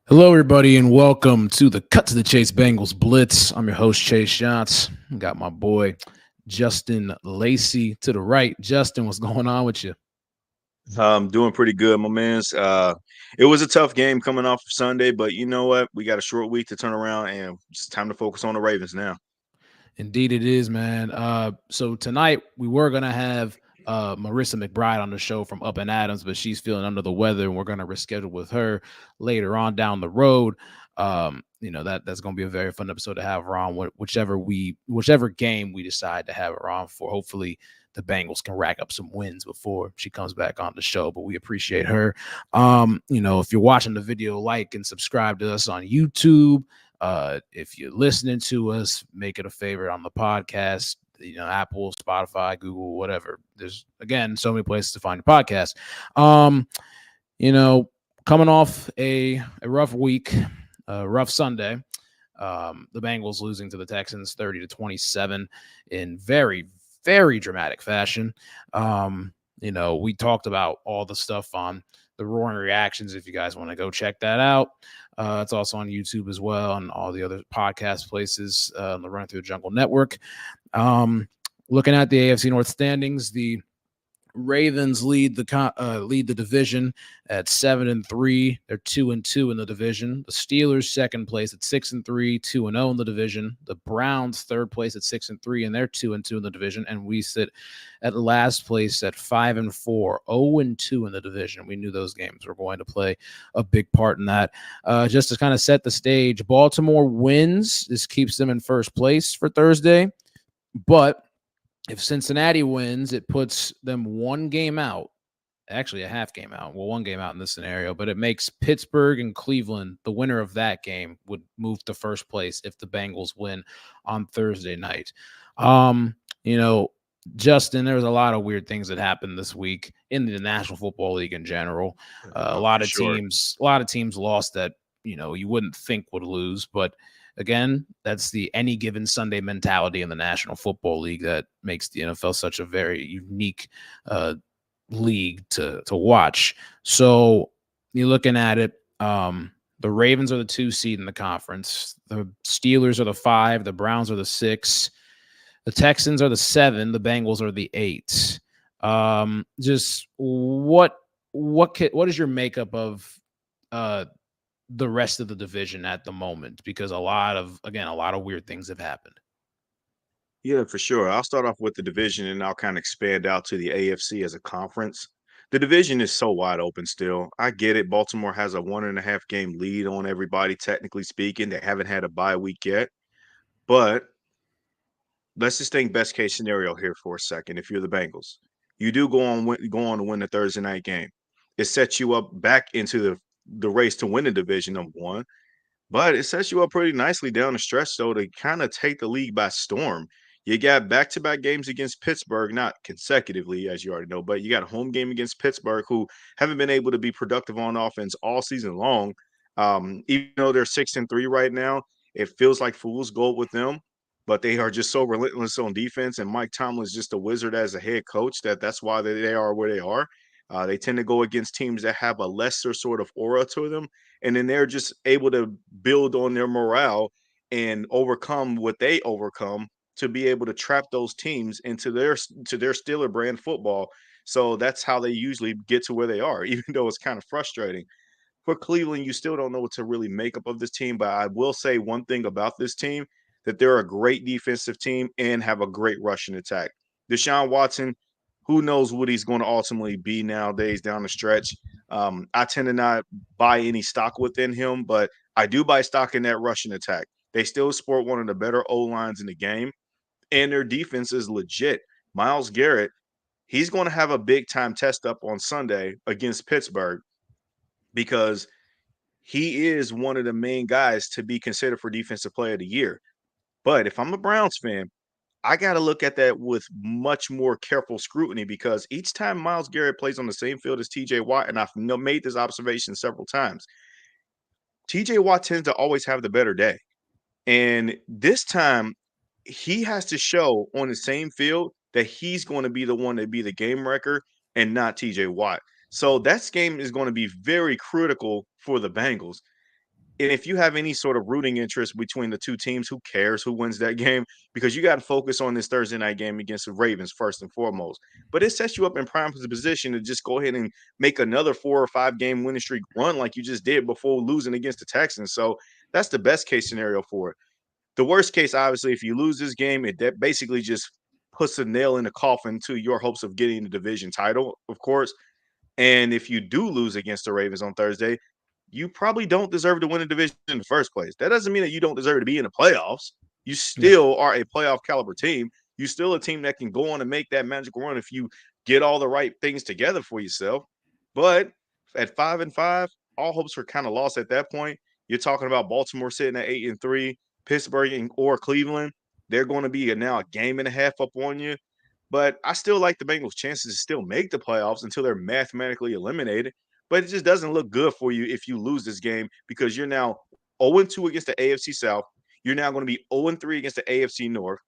Hello, everybody, and welcome to the Cut to the Chase Bengals Blitz. I'm your host, Chase Younts. Got my boy, Justin Lacey, to the right. Justin, what's going on with you? Doing pretty good, my man's. It was a tough game coming off of Sunday, but you know what? We got a short week to turn around, and it's time to focus on the Ravens now. Indeed, it is, man. So tonight we were gonna have Marissa McBride on the show from Up and Adams, but she's feeling under the weather, and we're gonna reschedule with her later on down the road. That's gonna be a very fun episode to have her on. Whichever game we decide to have her on for. Hopefully, the Bengals can rack up some wins before she comes back on the show. But we appreciate her. If you're watching the video, like and subscribe to us on YouTube. If you're listening to us, make it a favorite on the podcast, Apple, Spotify, Google, whatever. There's again so many places to find a podcast. Um, you know, Coming off a rough week, a rough Sunday. The Bengals losing to the Texans 30-27 in very, very dramatic fashion. We talked about all the stuff on the Roaring Reactions. If you guys want to go check that out, it's also on YouTube as well and all the other podcast places on the Run Through the Jungle Network. Looking at the AFC North standings, the Ravens lead the division at 7-3. They're 2-2 in the division. The Steelers second place at 6-3, 2-0 in the division. The Browns third place at 6-3, and they're 2-2 in the division. And we sit at last place at 5-4, 0-2 in the division. We knew those games were going to play a big part in that. Just to kind of set the stage, Baltimore wins. This keeps them in first place for Thursday, but if Cincinnati wins, it puts them one game out, actually a half game out. Well, one game out in this scenario, but it makes Pittsburgh and Cleveland, the winner of that game, would move to first place if the Bengals win on Thursday night. You know, Justin, there was a lot of weird things that happened this week in the National Football League in general. A For lot of sure. teams lost that you wouldn't think would lose, but again, that's the any given Sunday mentality in the National Football League that makes the NFL such a very unique league to watch. So you're looking at it. The Ravens are the 2 seed in the conference. The Steelers are the 5. The Browns are the 6. The Texans are the 7. The Bengals are the 8. Just what is your makeup of the rest of the division at the moment, because a lot of weird things have happened. Yeah, for sure. I'll start off with the division, and I'll kind of expand out to the AFC as a conference. The division is so wide open still. I get it. Baltimore has a 1.5 game lead on everybody, technically speaking. They haven't had a bye week yet, but let's just think best case scenario here for a second. If you're the Bengals, you do go on to win the Thursday night game. It sets you up back into the race to win the division, number one. But it sets you up pretty nicely down the stretch, though, to kind of take the league by storm. You got back-to-back games against Pittsburgh, not consecutively, as you already know, but you got a home game against Pittsburgh, who haven't been able to be productive on offense all season long. Even though they're 6-3 right now, it feels like fool's gold with them. But they are just so relentless on defense, and Mike Tomlin's just a wizard as a head coach. That's why they are where they are. They tend to go against teams that have a lesser sort of aura to them, and then they're just able to build on their morale and overcome what they overcome to be able to trap those teams into their Steeler brand football. So that's how they usually get to where they are, even though it's kind of frustrating. For Cleveland, you still don't know what to really make up of this team, but I will say one thing about this team, that they're a great defensive team and have a great rushing attack. Deshaun Watson, who knows what he's going to ultimately be nowadays down the stretch. I tend to not buy any stock within him, but I do buy stock in that rushing attack. They still sport one of the better O lines in the game, and their defense is legit. Myles Garrett, he's going to have a big time test up on Sunday against Pittsburgh, because he is one of the main guys to be considered for Defensive Player of the Year. But if I'm a Browns fan, I got to look at that with much more careful scrutiny, because each time Myles Garrett plays on the same field as TJ Watt, and I've made this observation several times, TJ Watt tends to always have the better day. And this time, he has to show on the same field that he's going to be the one to be the game wrecker and not TJ Watt. So that game is going to be very critical for the Bengals. And if you have any sort of rooting interest between the two teams, who cares who wins that game? Because you got to focus on this Thursday night game against the Ravens first and foremost. But it sets you up in prime position to just go ahead and make another 4 or 5 game winning streak run like you just did before losing against the Texans. So that's the best case scenario for it. The worst case, obviously, if you lose this game, that basically just puts a nail in the coffin to your hopes of getting the division title, of course. And if you do lose against the Ravens on Thursday, you probably don't deserve to win a division in the first place. That doesn't mean that you don't deserve to be in the playoffs. You Yeah. still are a playoff caliber team. You still a team that can go on and make that magical run if you get all the right things together for yourself. But at 5-5, all hopes were kind of lost at that point. You're talking about Baltimore sitting at 8-3, Pittsburgh or Cleveland. They're going to be now a game and a half up on you. But I still like the Bengals' chances to still make the playoffs until they're mathematically eliminated. But it just doesn't look good for you if you lose this game because you're now 0-2 against the AFC South. You're now going to be 0-3 against the AFC North.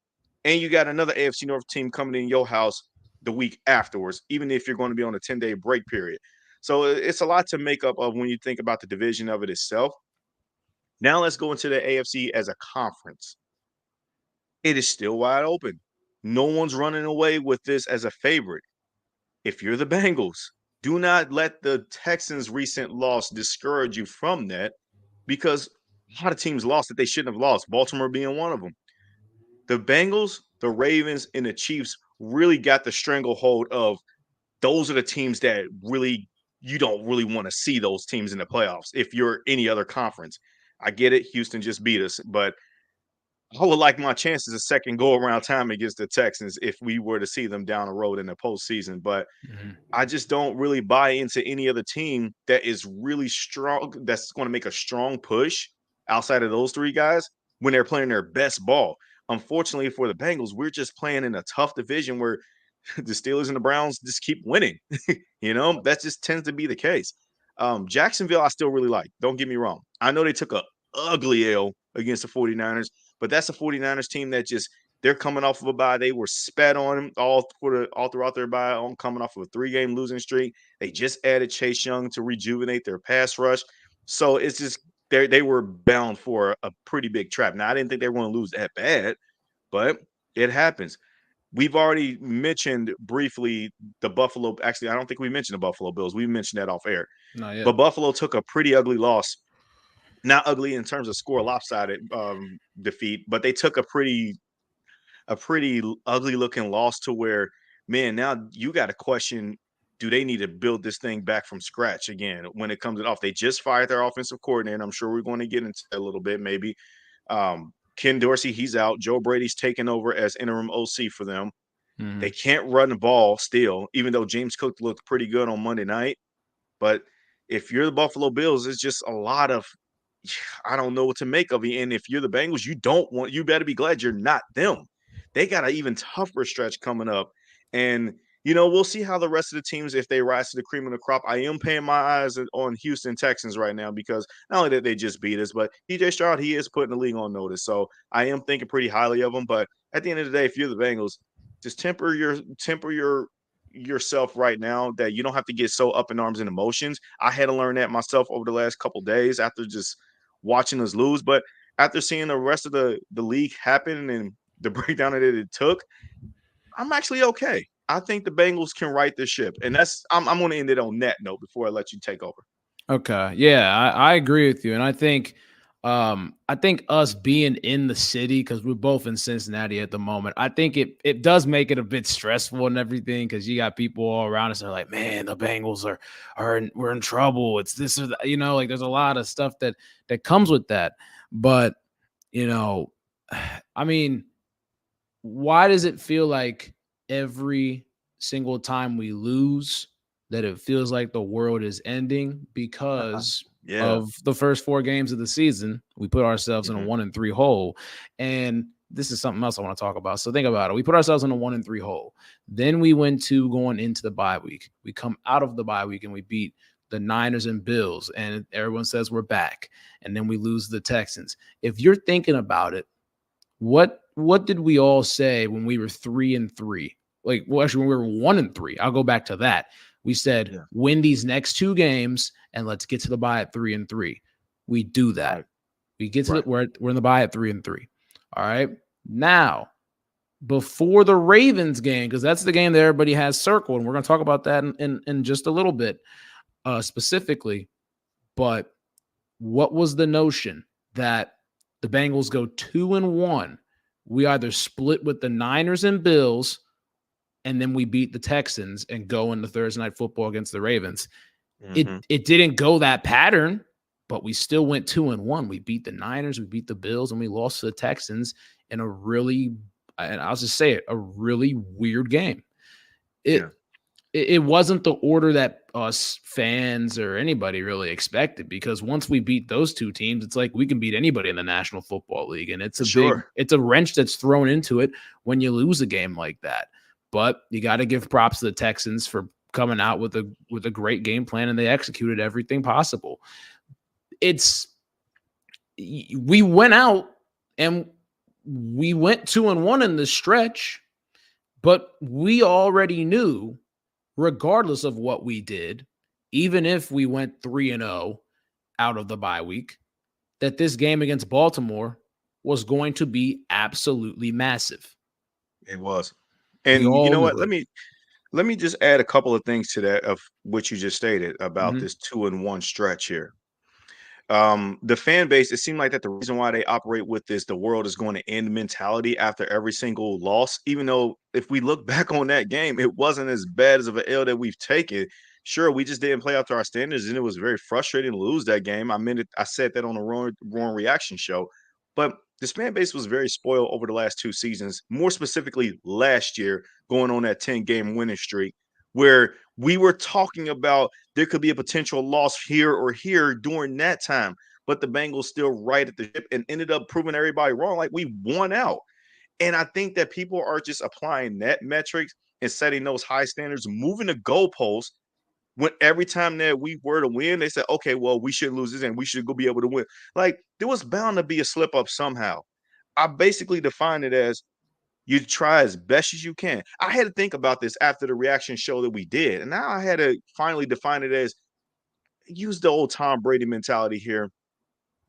And you got another AFC North team coming in your house the week afterwards, even if you're going to be on a 10-day break period. So it's a lot to make up of when you think about the division of it itself. Now let's go into the AFC as a conference. It is still wide open. No one's running away with this as a favorite. If you're the Bengals, do not let the Texans' recent loss discourage you from that because a lot of teams lost that they shouldn't have lost, Baltimore being one of them. The Bengals, the Ravens, and the Chiefs really got the stranglehold of those are the teams that really you don't really want to see those teams in the playoffs if you're any other conference. I get it. Houston just beat us, but I would like my chances a second go around time against the Texans if we were to see them down the road in the postseason. But Mhm. I just don't really buy into any other team that is really strong, that's going to make a strong push outside of those three guys when they're playing their best ball. Unfortunately for the Bengals, we're just playing in a tough division where the Steelers and the Browns just keep winning. That just tends to be the case. Jacksonville, I still really like. Don't get me wrong. I know they took a ugly L against the 49ers, but that's a 49ers team that just they're coming off of a bye. They were spat on all throughout their bye, on coming off of a 3-game losing streak. They just added Chase Young to rejuvenate their pass rush. So it's just they were bound for a pretty big trap. Now I didn't think they were going to lose that bad, but it happens. We've already mentioned briefly the Buffalo. Actually, I don't think we mentioned the Buffalo Bills. We mentioned that off air. Not yet. But Buffalo took a pretty ugly loss. Not ugly in terms of score lopsided defeat, but they took a pretty ugly looking loss to where, man, now you got to question, do they need to build this thing back from scratch again when it comes off? They just fired their offensive coordinator. I'm sure we're going to get into that a little bit, maybe. Ken Dorsey, he's out. Joe Brady's taking over as interim OC for them. They Mhm. can't run the ball still, even though James Cook looked pretty good on Monday night. But if you're the Buffalo Bills, it's just a lot of I don't know what to make of it. And if you're the Bengals, you better be glad you're not them. They got an even tougher stretch coming up. And, we'll see how the rest of the teams, if they rise to the cream of the crop. I am paying my eyes on Houston Texans right now because not only that they just beat us, but DJ Stroud, he is putting the league on notice. So I am thinking pretty highly of him. But at the end of the day, if you're the Bengals, just temper yourself right now that you don't have to get so up in arms and emotions. I had to learn that myself over the last couple days after just watching us lose. But after seeing the rest of the league happen and the breakdown that it took, I'm actually okay. I think the Bengals can right this ship, and I'm going to end it on that note before I let you take over. Okay. Yeah, I agree with you. And I think us being in the city, because we're both in Cincinnati at the moment, I think it does make it a bit stressful and everything because you got people all around us that are like, man, the Bengals we're in trouble. It's this or that, like there's a lot of stuff that comes with that. But you know, I mean, why does it feel like every single time we lose that it feels like the world is ending? Because Yeah. of the first 4 games of the season, we put ourselves in a Hmm. 1-3 hole. And this is something else I want to talk about. So think about it. We put ourselves in a 1-3 hole. Then we went to going into the bye week. We come out of the bye week and we beat the Niners and Bills, and everyone says we're back. And then we lose the Texans. If you're thinking about it, what did we all say when we were 3-3? Like, well, actually, when we were 1-3, I'll go back to that. We said Yeah. win these next 2 games and let's get to the bye at 3-3. We do that. Right. We get to Right. we're in the bye at 3-3. All right. Now, before the Ravens game, because that's the game that everybody has circled, and we're going to talk about that in just a little bit, specifically. But what was the notion that the Bengals go 2-1? We either split with the Niners and Bills, and then we beat the Texans and go into Thursday Night Football against the Ravens. Mm-hmm. It didn't go that pattern, but we still went 2-1. We beat the Niners, we beat the Bills, and we lost to the Texans in a really, and I'll just say it, a really weird game. Yeah. It wasn't the order that us fans or anybody really expected, because once we beat those two teams, it's like we can beat anybody in the National Football League. And it's For sure. it's a wrench that's thrown into it when you lose a game like that. But you got to give props to the Texans for coming out with a great game plan, and they executed everything possible. We went out and we went 2-1 in the stretch, but we already knew, regardless of what we did, even if we went 3-0 out of the bye week, that this game against Baltimore was going to be absolutely massive. It was. We And you all know what? knew Let me just add a couple of things to that of what you just stated about it. this 2-1 stretch here. The fan base, it seemed like that the reason why they operate with this the world is going to end mentality after every single loss, even though if we look back on that game, it wasn't as bad as of an L that we've taken. Sure, we just didn't play up to our standards, and it was very frustrating to lose that game. I said that on the wrong reaction show. But this fan base was very spoiled over the last 2 seasons, more specifically last year, going on that 10-game winning streak, where we were talking about there could be a potential loss here or here during that time. But the Bengals still right at the ship and ended up proving everybody wrong. Like, we won out. And I think that people are just applying that metrics and setting those high standards, moving the goalposts. When every time that we were to win, they said, okay, well, we shouldn't lose this and we should go be able to win. Like, there was bound to be a slip up somehow. I basically define it as you try as best as you can. I had to think about this after the reaction show that we did. And now I had to finally define it as use the old Tom Brady mentality here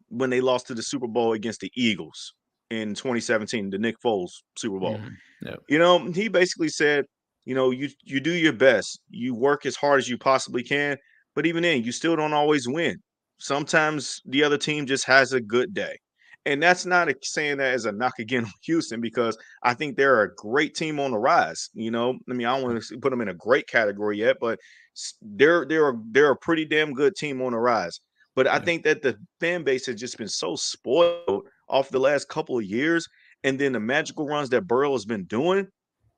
when they lost to the Super Bowl against the Eagles in 2017, the Nick Foles Super Bowl. Yep. He basically said, you do your best. You work as hard as you possibly can, but even then, you still don't always win. Sometimes the other team just has a good day. And that's not saying that as a knock again on Houston, because I think they're a great team on the rise. I don't want to put them in a great category yet, but they're a pretty damn good team on the rise. But I think that the fan base has just been so spoiled off the last couple of years, and then the magical runs that Burrow has been doing,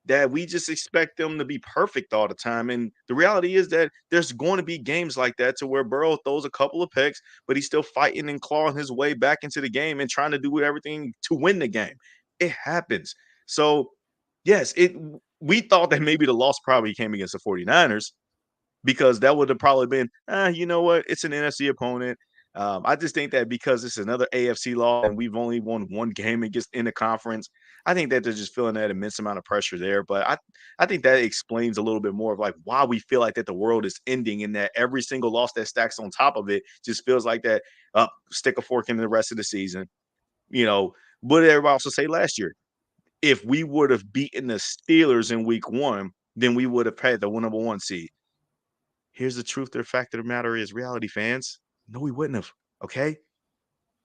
that we just expect them to be perfect all the time. And the reality is that there's going to be games like that to where Burrow throws a couple of picks, but he's still fighting and clawing his way back into the game and trying to do everything to win the game. It happens. So, yes, we thought that maybe the loss probably came against the 49ers, because that would have probably been, you know what? It's an NFC opponent. I just think that because it's another AFC loss and we've only won one game against in the conference, I think that they're just feeling that immense amount of pressure there. But I think that explains a little bit more of like why we feel like that the world is ending, and that every single loss that stacks on top of it just feels like that stick a fork in the rest of the season. But everybody also say last year, if we would have beaten the Steelers in week 1, then we would have had the number 1 seed. Here's the truth. The fact of the matter is, reality fans, no, we wouldn't have. Okay.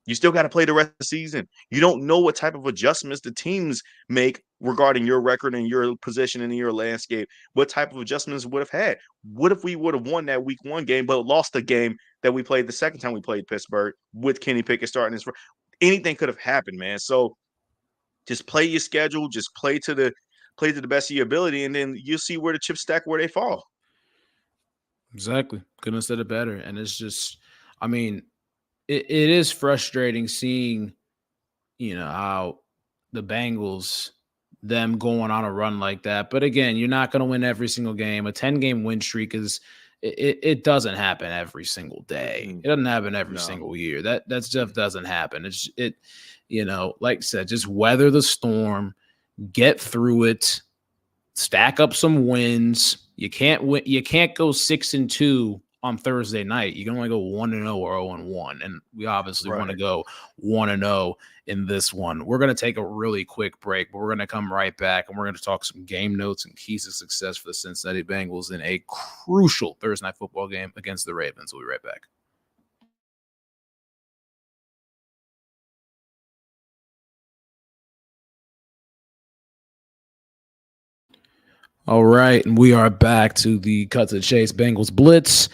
You still got to play the rest of the season. You don't know what type of adjustments the teams make regarding your record and your position in your landscape. What type of adjustments would have had? What if we would have won that week 1 game, but lost the game that we played the second time we played Pittsburgh with Kenny Pickett starting his? Anything could have happened, man. So just play your schedule. Just play to the best of your ability, and then you'll see where the chips stack, where they fall. Exactly. Couldn't have said it better. And it's just, I mean, it is frustrating seeing, how the Bengals, them going on a run like that. But again, you're not going to win every single game. A 10-game win streak it doesn't happen every single day. It doesn't happen every single year. That stuff doesn't happen. Like I said, just weather the storm, get through it, stack up some wins. You can't win. You can't go 6-2 on Thursday night. You can only go 1-0 or 0-1, and we obviously want to go 1-0 in this one. We're going to take a really quick break, but we're going to come right back, and we're going to talk some game notes and keys to success for the Cincinnati Bengals in a crucial Thursday night football game against the Ravens. We'll be right back. All right, and we are back to the Cut to the Chase Bengals Blitz.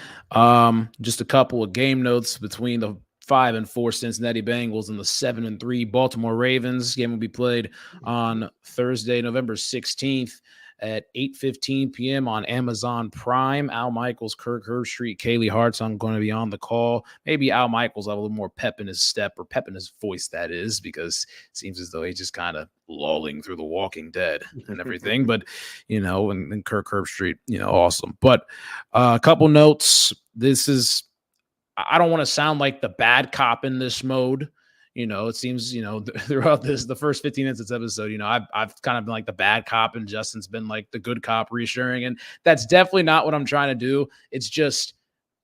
Just a couple of game notes between the 5-4 Cincinnati Bengals and the 7-3 Baltimore Ravens. Game will be played on Thursday, November 16th at 8:15 p.m. on Amazon Prime. Al Michaels, Kirk Herbstreit, Kaylee Hart's going to be on the call. Maybe Al Michaels will have a little more pep in his step, or pep in his voice, that is, because it seems as though he's just kind of lolling through The Walking Dead and everything. But, and Kirk Herbstreit, awesome. But a couple notes. I don't want to sound like the bad cop in this mode. It seems, throughout the first 15 minutes of this episode, I've kind of been like the bad cop and Justin's been like the good cop reassuring. And that's definitely not what I'm trying to do. It's just,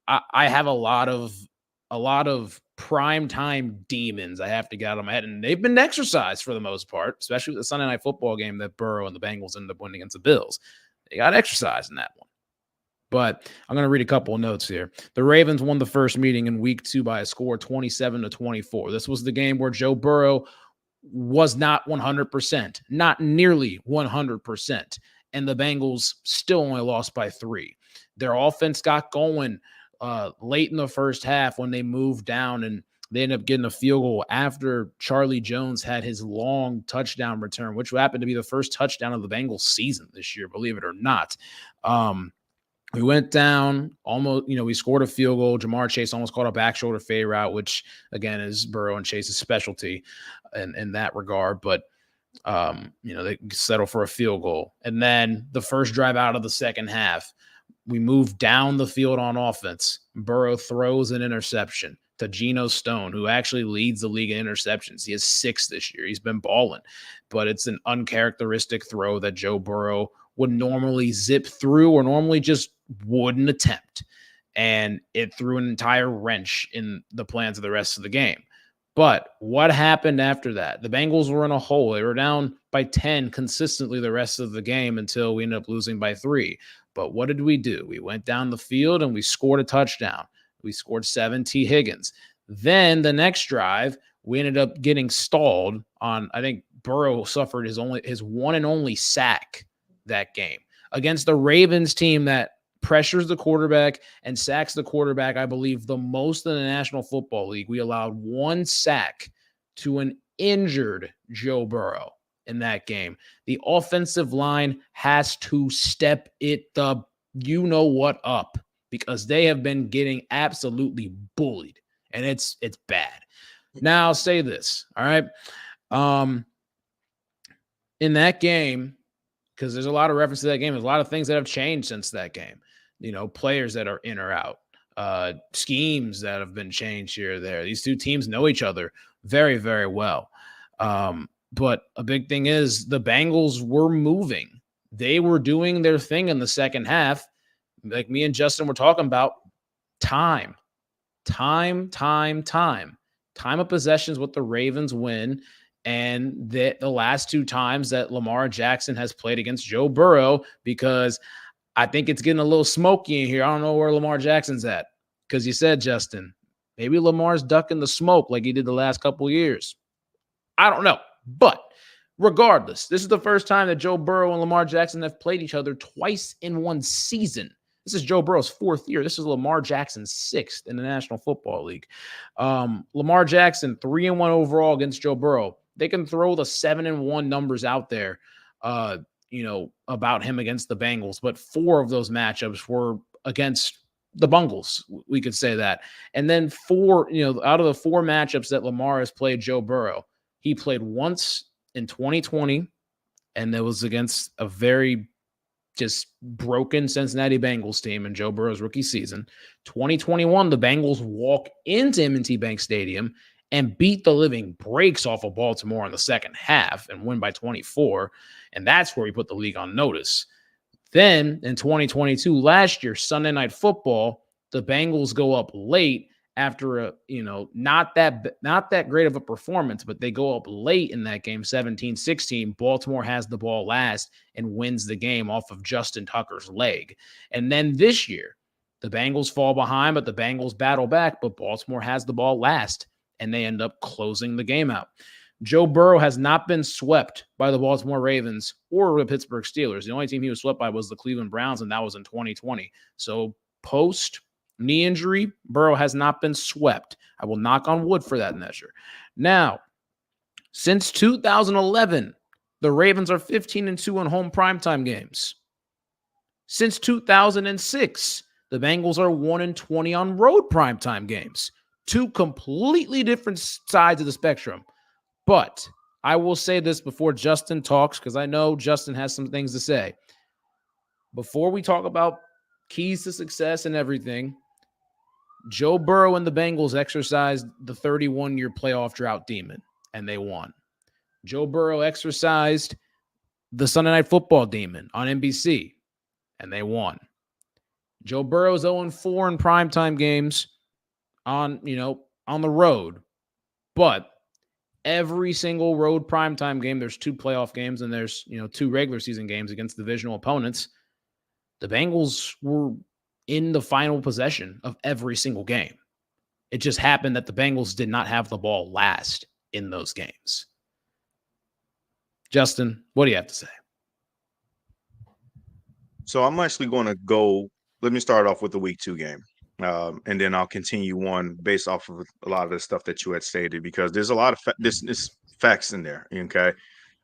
I have a lot of prime time demons I have to get out of my head, and they've been exercised for the most part, especially with the Sunday night football game that Burrow and the Bengals ended up winning against the Bills. They got exercise in that one. But I'm going to read a couple of notes here. The Ravens won the first meeting in week 2 by a score 27-24. This was the game where Joe Burrow was not 100%, not nearly 100%. And the Bengals still only lost by 3. Their offense got going late in the first half when they moved down, and they ended up getting a field goal after Charlie Jones had his long touchdown return, which happened to be the first touchdown of the Bengals season this year, believe it or not. We went down almost, we scored a field goal. Jamar Chase almost caught a back shoulder fade route, which again is Burrow and Chase's specialty in that regard. But, they settled for a field goal. And then the first drive out of the second half, we moved down the field on offense. Burrow throws an interception to Geno Stone, who actually leads the league in interceptions. He has 6 this year. He's been balling, but it's an uncharacteristic throw that Joe Burrow would normally zip through or normally just wouldn't attempt. And it threw an entire wrench in the plans of the rest of the game. But what happened after that? The Bengals were in a hole. They were down by 10 consistently the rest of the game until we ended up losing by 3. But what did we do? We went down the field and we scored a touchdown. We scored 7 T. Higgins. Then the next drive, we ended up getting stalled on, I think Burrow suffered his one and only sack that game against the Ravens team that pressures the quarterback and sacks the quarterback, I believe, the most in the National Football League. We allowed 1 sack to an injured Joe Burrow in that game. The offensive line has to step it the you-know-what up, because they have been getting absolutely bullied, and it's bad. Now, I'll say this, all right? In that game, because there's a lot of reference to that game, there's a lot of things that have changed since that game. Players that are in or out, schemes that have been changed here or there. These two teams know each other very, very well. But a big thing is the Bengals were moving. They were doing their thing in the second half. Like me and Justin were talking about, time of possessions with the Ravens win. And the last 2 times that Lamar Jackson has played against Joe Burrow, because I think it's getting a little smoky in here. I don't know where Lamar Jackson's at, because you said, Justin, maybe Lamar's ducking the smoke like he did the last couple of years. I don't know. But regardless, this is the first time that Joe Burrow and Lamar Jackson have played each other twice in one season. This is Joe Burrow's 4th year. This is Lamar Jackson's 6th in the National Football League. Lamar Jackson, 3-1 overall against Joe Burrow. They can throw the 7-1 numbers out there, about him against the Bengals, but 4 of those matchups were against the Bengals. We could say that. And then 4, out of the 4 matchups that Lamar has played Joe Burrow, he played once in 2020, and that was against a very just broken Cincinnati Bengals team in Joe Burrow's rookie season. 2021, the Bengals walk into M&T Bank Stadium and beat the living breaks off of Baltimore in the second half and win by 24. And that's where we put the league on notice. Then in 2022, last year, Sunday Night Football, The Bengals go up late after a, not that great of a performance, but they go up late in that game, 17-16. Baltimore has the ball last and wins the game off of Justin Tucker's leg. And then this year, the Bengals fall behind, but the Bengals battle back, but Baltimore has the ball last, and they end up closing the game out. Joe Burrow has not been swept by the Baltimore Ravens or the Pittsburgh Steelers. The only team he was swept by was the Cleveland Browns, and that was in 2020. So post knee injury, Burrow has not been swept. I will knock on wood for that measure. Now, since 2011, the Ravens are 15-2 in home primetime games. Since 2006, the Bengals are 1-20 on road primetime games. Two completely different sides of the spectrum. But I will say this before Justin talks, because I know Justin has some things to say. Before we talk about keys to success and everything, Joe Burrow and the Bengals exercised the 31-year playoff drought demon, and they won. Joe Burrow exercised the Sunday Night Football demon on NBC, and they won. Joe Burrow's 0-4 in primetime games on the road, but every single road primetime game, there's 2 playoff games and there's 2 regular season games against divisional opponents. The Bengals were in the final possession of every single game. It just happened that the Bengals did not have the ball last in those games. Justin, what do you have to say? So I'm actually going to go. Let me start off with the week 2 game. And then I'll continue on based off of a lot of the stuff that you had stated, because there's a lot of this facts in there. Okay.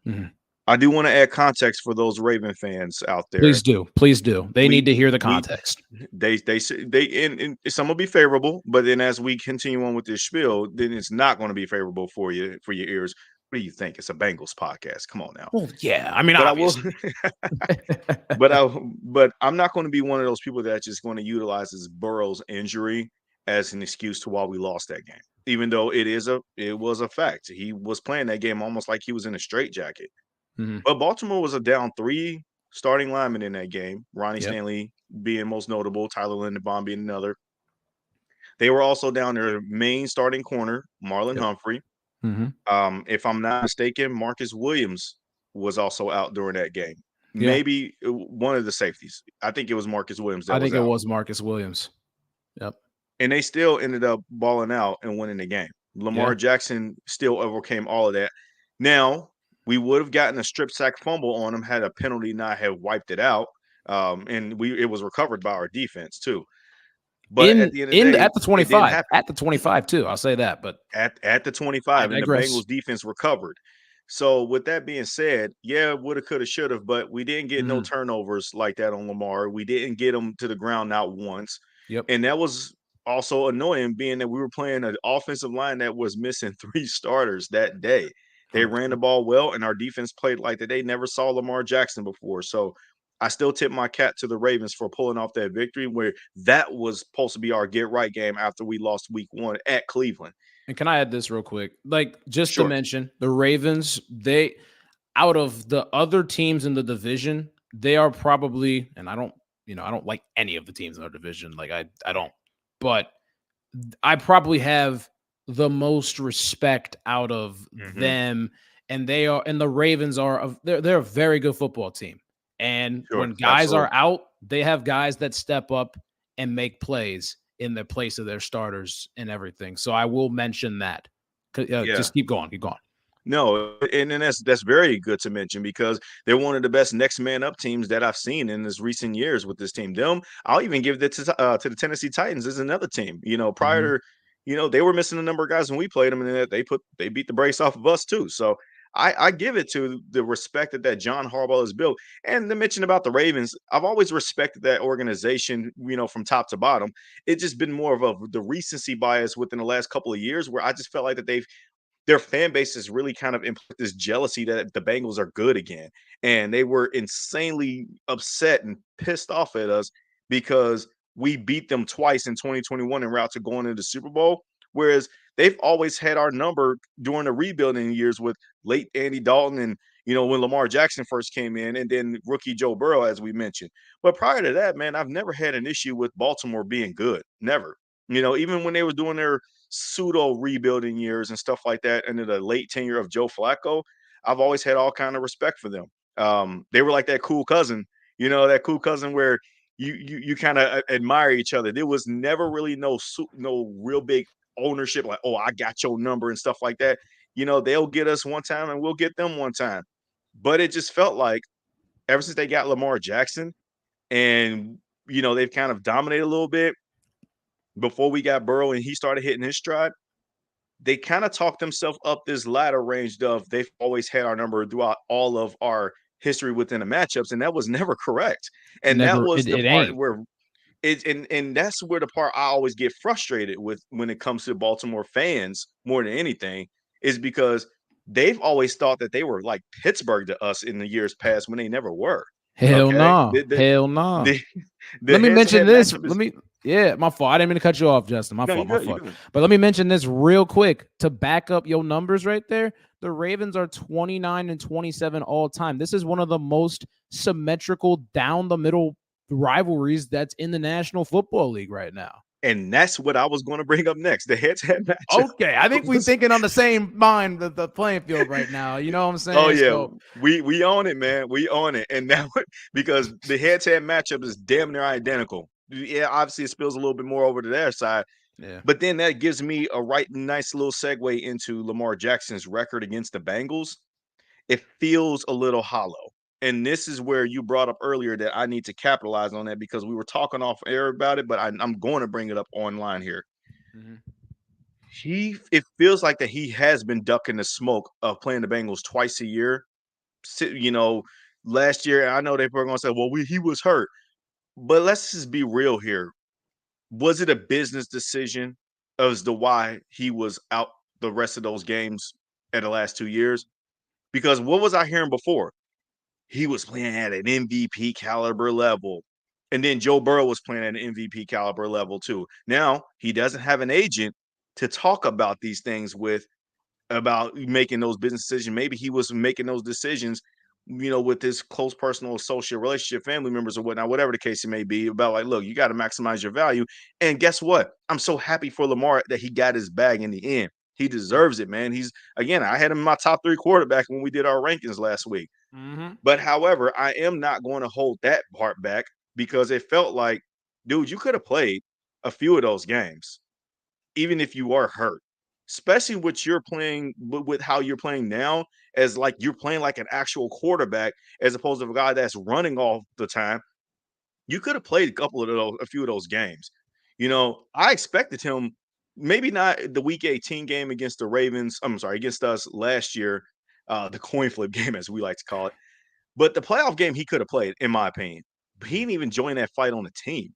Mm-hmm. I do want to add context for those Raven fans out there. Please do. They need to hear the context. They and some will be favorable, but then as we continue on with this spiel, then it's not going to be favorable for your ears. What do you think? It's a Bengals podcast. Come on now. Well, yeah. I mean, but obviously. But I'm not going to be one of those people that's just going to utilize this Burrow's injury as an excuse to why we lost that game. Even though it was a fact. He was playing that game almost like he was in a straitjacket. Mm-hmm. But Baltimore was a down 3 starting linemen in that game. Ronnie Stanley being most notable, Tyler Linderbaum being another. They were also down their main starting corner, Marlon Humphrey. Mm-hmm. If I'm not mistaken, Marcus Williams was also out during that game. Maybe one of the safeties. I think it was Marcus Williams. I think it was Marcus Williams. Yep. And they still ended up balling out and winning the game. Lamar Jackson still overcame all of that. Now, we would have gotten a strip sack fumble on him had a penalty not have wiped it out. And it was recovered by our defense too. But at the end of the day, at the 25 too, I'll say that. But at the 25, and the Bengals defense recovered. So with that being said, woulda, coulda, shoulda, but we didn't get no turnovers like that on Lamar. We didn't get him to the ground not once. Yep. And that was also annoying, being that we were playing an offensive line that was missing 3 starters that day. They ran the ball well, and our defense played like that. They never saw Lamar Jackson before. So I still tip my cap to the Ravens for pulling off that victory, where that was supposed to be our get-right game after we lost week 1 at Cleveland. And can I add this real quick? To mention, the Ravens, they, out of the other teams in the division, they are probably, and I don't like any of the teams in our division. I don't. But I probably have the most respect out of them, and the Ravens are they're a very good football team. And when guys are out, they have guys that step up and make plays in the place of their starters and everything. So I will mention that. Just keep going. No, and that's very good to mention, because they're one of the best next man up teams that I've seen in this recent years with this team. I'll even give that to the Tennessee Titans as another team. Prior to, they were missing a number of guys when we played them, and they beat the brakes off of us too. So I give it to the respect that John Harbaugh has built. And the mention about the Ravens, I've always respected that organization, from top to bottom. It's just been more of the recency bias within the last couple of years, where I just felt like that their fan base is really kind of implant this jealousy that the Bengals are good again. And they were insanely upset and pissed off at us because we beat them twice in 2021 en route to going into the Super Bowl. Whereas they've always had our number during the rebuilding years with late Andy Dalton and, when Lamar Jackson first came in, and then rookie Joe Burrow, as we mentioned. But prior to that, man, I've never had an issue with Baltimore being good. Never. Even when they were doing their pseudo rebuilding years and stuff like that under the late tenure of Joe Flacco, I've always had all kind of respect for them. They were like that cool cousin, that cool cousin where you kind of admire each other. There was never really no real big ownership, like, oh, I got your number and stuff like that. They'll get us one time and we'll get them one time. But it just felt like ever since they got Lamar Jackson and they've kind of dominated a little bit before we got Burrow and he started hitting his stride, they kind of talked themselves up this ladder range of they've always had our number throughout all of our history within the matchups, and that was never correct. And that Never. was the It part ain't. where and that's where the part I always get frustrated with when it comes to Baltimore fans more than anything is because they've always thought that they were like Pittsburgh to us in the years past when they never were. Hell Okay, no. Hell no. the, the Let me mention head-to-head this. matchup is Yeah, my fault. I didn't mean to cut you off, Justin. My no, you fault, my good, you fault. good. But let me mention this real quick to back up your numbers right there. The Ravens are 29 and 27 all time. This is one of the most symmetrical down the middle rivalries that's in the National Football League right now. And that's what I was going to bring up next. The head-to-head matchup. Okay, I think we're thinking on the same mind, the playing field right now. You know what I'm Oh saying? yeah, So we own it, man. We own it, and now because the head-to-head matchup is damn near identical. Yeah, obviously it spills a little bit more over to their side, yeah. but then that gives me a nice little segue into Lamar Jackson's record against the Bengals. It feels a little hollow, and this is where you brought up earlier that I need to capitalize on that because we were talking off air about it, but I'm going to bring it up online here. Mm-hmm. It feels like that he has been ducking the smoke of playing the Bengals twice a year. You know, last year I know they were going to say, "Well, he was hurt," but let's just be real here. Was it a business decision as to why he was out the rest of those games in the last 2 years? Because what was I hearing before? He was playing at an MVP caliber level. And then Joe Burrow was playing at an MVP caliber level too. Now he doesn't have an agent to talk about these things with about making those business decisions. Maybe he was making those decisions, with his close personal associate relationship, family members or whatnot, whatever the case it may be, about like, look, you got to maximize your value. And guess what? I'm so happy for Lamar that he got his bag in the end. He deserves it, man. I had him in my top 3 quarterback when we did our rankings last week. Mm-hmm. But however, I am not going to hold that part back because it felt like, dude, you could have played a few of those games, even if you are hurt. Especially with you're playing with how you're playing now, as like you're playing like an actual quarterback as opposed to a guy that's running all the time. You could have played a few of those games. I expected him, maybe not the week 18 game against the Ravens. I'm sorry, against us last year, the coin flip game, as we like to call it. But the playoff game he could have played, in my opinion. But he didn't even join that fight on the team.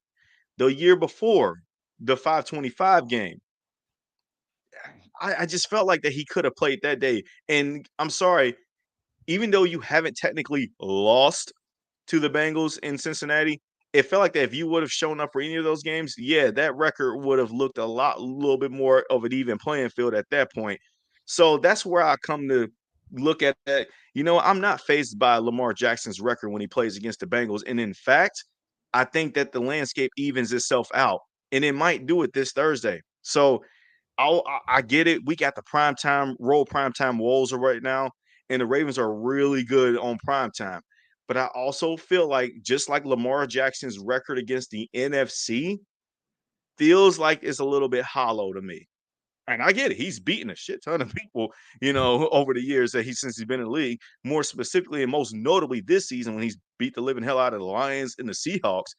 The year before, the 525 game, I just felt like that he could have played that day. And I'm sorry, even though you haven't technically lost to the Bengals in Cincinnati, it felt like that if you would have shown up for any of those games, yeah, that record would have looked a little bit more of an even playing field at that point. So that's where I come to look at that. I'm not fazed by Lamar Jackson's record when he plays against the Bengals. And in fact, I think that the landscape evens itself out, and it might do it this Thursday. So I get it. We got the primetime woes right now, and the Ravens are really good on primetime. But I also feel like just like Lamar Jackson's record against the NFC feels like it's a little bit hollow to me. And I get it. He's beaten a shit ton of people, over the years since he's been in the league, more specifically and most notably this season when he's beat the living hell out of the Lions and the Seahawks.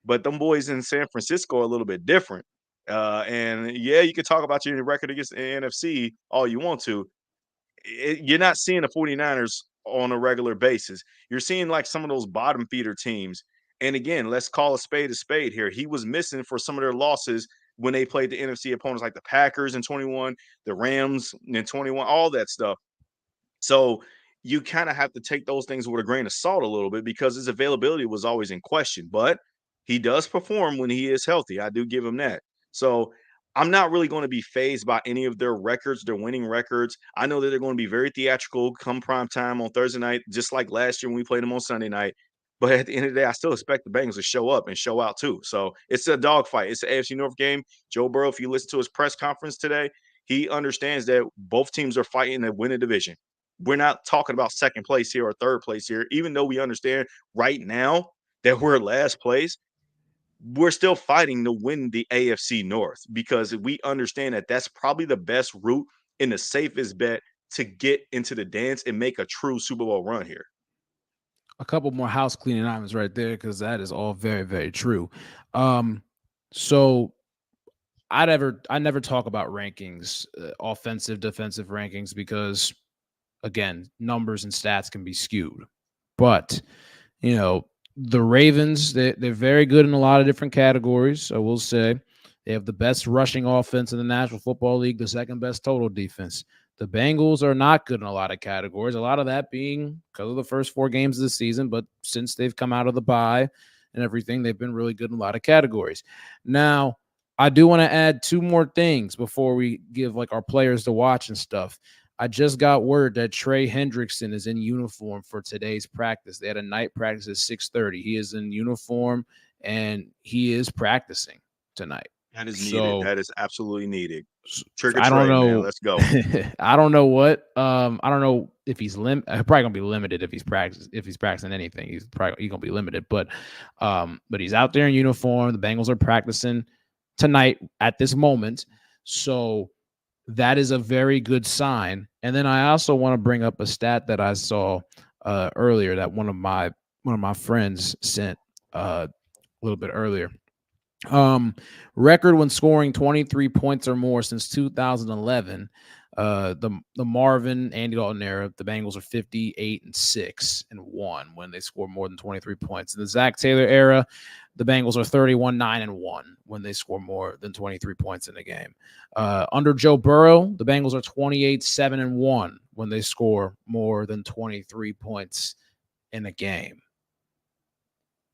But them boys in San Francisco are a little bit different. And yeah, you can talk about your record against the NFC all you want to. You're not seeing the 49ers on a regular basis. You're seeing like some of those bottom feeder teams. And again, let's call a spade here. He was missing for some of their losses when they played the NFC opponents like the Packers in 21, the Rams in 21, all that stuff. So you kind of have to take those things with a grain of salt a little bit because his availability was always in question. But he does perform when he is healthy. I do give him that. So I'm not really going to be phased by any of their records, their winning records. I know that they're going to be very theatrical come prime time on Thursday night, just like last year when we played them on Sunday night. But at the end of the day, I still expect the Bengals to show up and show out too. So it's a dogfight. It's an AFC North game. Joe Burrow, if you listen to his press conference today, he understands that both teams are fighting to win a division. We're not talking about second place here or third place here, even though we understand right now that we're last place. We're still fighting to win the AFC North because we understand that that's probably the best route and the safest bet to get into the dance and make a true Super Bowl run here. A couple more house cleaning items right there because that is all very, very true. Um, so I never talk about rankings, offensive, defensive rankings, because again, numbers and stats can be skewed. But you know, the Ravens, they're very good in a lot of different categories. I will say they have the best rushing offense in the National Football League, the second best total defense. The Bengals are not good in a lot of categories, a lot of that being because of the first 4 games of the season. But since they've come out of the bye and everything, they've been really good in a lot of categories. Now, I do want to add 2 more things before we give like our players to watch and stuff. I just got word that Trey Hendrickson is in uniform for today's practice. They had a night practice at 6:30. He is in uniform and he is practicing tonight. That is needed. So That is absolutely needed. Trick or I don't trade, man. know. Let's go. I don't know what. I don't know if he's probably gonna be limited if he's practicing anything. He's gonna be limited. But he's out there in uniform. The Bengals are practicing tonight at this moment. So that is a very good sign. And then I also want to bring up a stat that I saw earlier that one of my friends sent a little bit earlier. Record when scoring 23 points or more since 2011. The Marvin Andy Dalton era, the Bengals are 58-6-1 when they score more than 23 points. In the Zach Taylor era, the Bengals are 31-9-1 when they score more than 23 points in a game. Under Joe Burrow, the Bengals are 28-7-1 when they score more than 23 points in a game.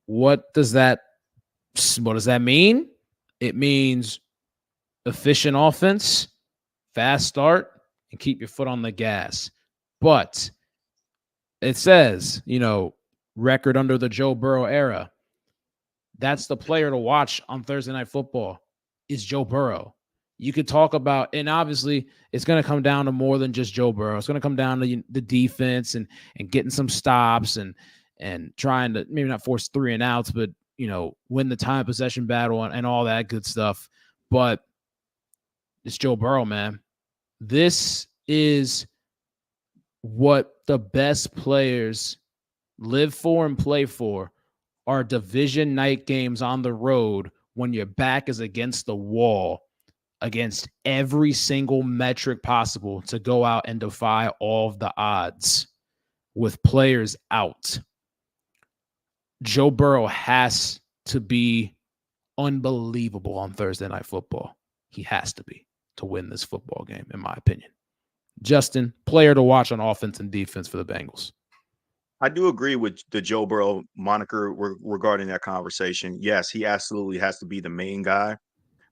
What does that mean? It means efficient offense, fast start, and keep your foot on the gas. But it says, record under the Joe Burrow era. That's the player to watch on Thursday Night Football is Joe Burrow. You could talk about, and obviously it's going to come down to more than just Joe Burrow. It's going to come down to the defense and getting some stops and trying to maybe not force 3 and outs, but win the time possession battle and all that good stuff. But it's Joe Burrow, man. This is what the best players live for and play for, are division night games on the road when your back is against the wall, against every single metric possible to go out and defy all of the odds with players out. Joe Burrow has to be unbelievable on Thursday Night Football. He has to be to win this football game, in my opinion. Justin, player to watch on offense and defense for the Bengals. I do agree with the Joe Burrow moniker regarding that conversation. Yes, he absolutely has to be the main guy,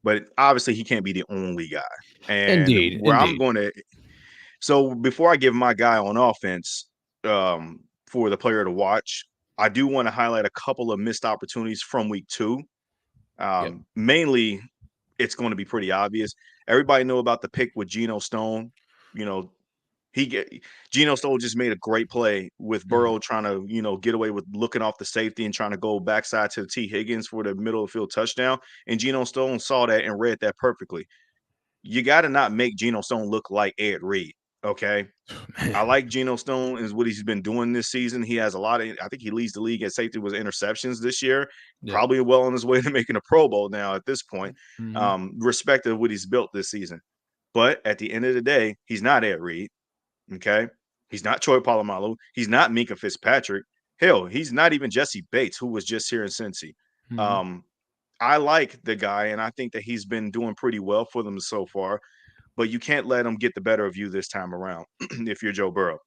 but obviously he can't be the only guy. And Indeed, where I'm indeed. going to, so before I give my guy on offense for the player to watch, I do want to highlight a couple of missed opportunities from week 2. Yep. Mainly, it's going to be pretty obvious. Everybody know about the pick with Geno Stone. You know, Geno Stone just made a great play with Burrow trying to, get away with looking off the safety and trying to go backside to T. Higgins for the middle of the field touchdown. And Geno Stone saw that and read that perfectly. You got to not make Geno Stone look like Ed Reed. Okay. I like Geno Stone is what he's been doing this season. He has a lot of, I think he leads the league at safety with interceptions this year. Yep. Probably well on his way to making a Pro Bowl now at this point, Mm-hmm. respect of what he's built this season. But at the end of the day, he's not Ed Reed. Okay. He's not Troy Polamalu. He's not Minka Fitzpatrick. Hell, he's not even Jesse Bates, who was just here in Cincy. Mm-hmm. Um, I like the guy, and I think that he's been doing pretty well for them so far. But you can't let him get the better of you this time around if you're Joe Burrow.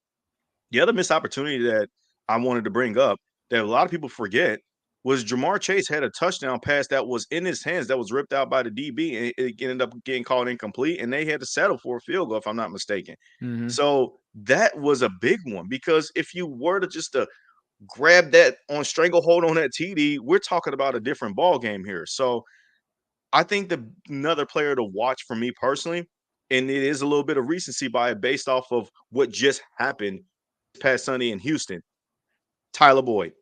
The other missed opportunity that I wanted to bring up that a lot of people forget, was Jamar Chase had a touchdown pass that was in his hands that was ripped out by the DB, and it ended up getting called incomplete, and they had to settle for a field goal, if I'm not mistaken. Mm-hmm. So that was a big one because if you were to just grab that on stranglehold on that TD, we're talking about a different ball game here. So I think another player to watch for me personally, and it is a little bit of recency bias based off of what just happened this past Sunday in Houston. Tyler Boyd.